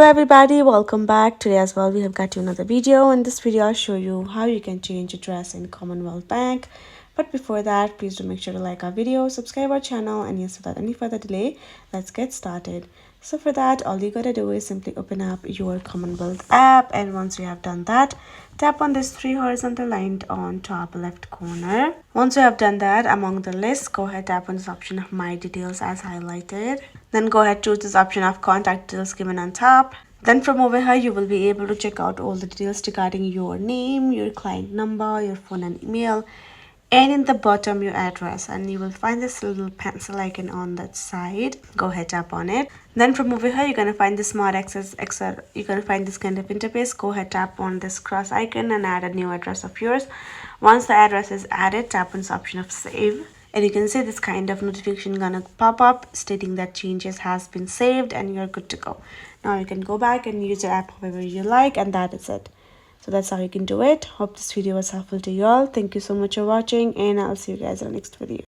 everybody, welcome back. Today as well we have got you another video. In this video I'll show you how you can change address in Commonwealth Bank. But before that, please do make sure to like our video, subscribe our channel, and yes, without any further delay, let's get started. So for that, all you gotta do is simply open up your Commonwealth app, and once you have done that, tap on this three horizontal line on top left corner. Once you have done that, among the list, go ahead, tap on this option of my details as highlighted. Then go ahead, choose this option of contact details given on top. Then from over here, you will be able to check out all the details regarding your name, your client number, your phone and email, and in the bottom your address, and you will find this little pencil icon on that side. Go ahead, tap on it. Then from over here, you're gonna find the smart access Excel. You're gonna find this kind of interface. Go ahead, tap on this cross icon and add a new address of yours. Once the address is added, tap on this option of save, and you can see this kind of notification gonna pop up stating that changes has been saved and you're good to go. Now you can go back and use your app however you like, and that is it. So that's how you can do it. Hope this video was helpful to you all. Thank you so much for watching, and I'll see you guys in the next video.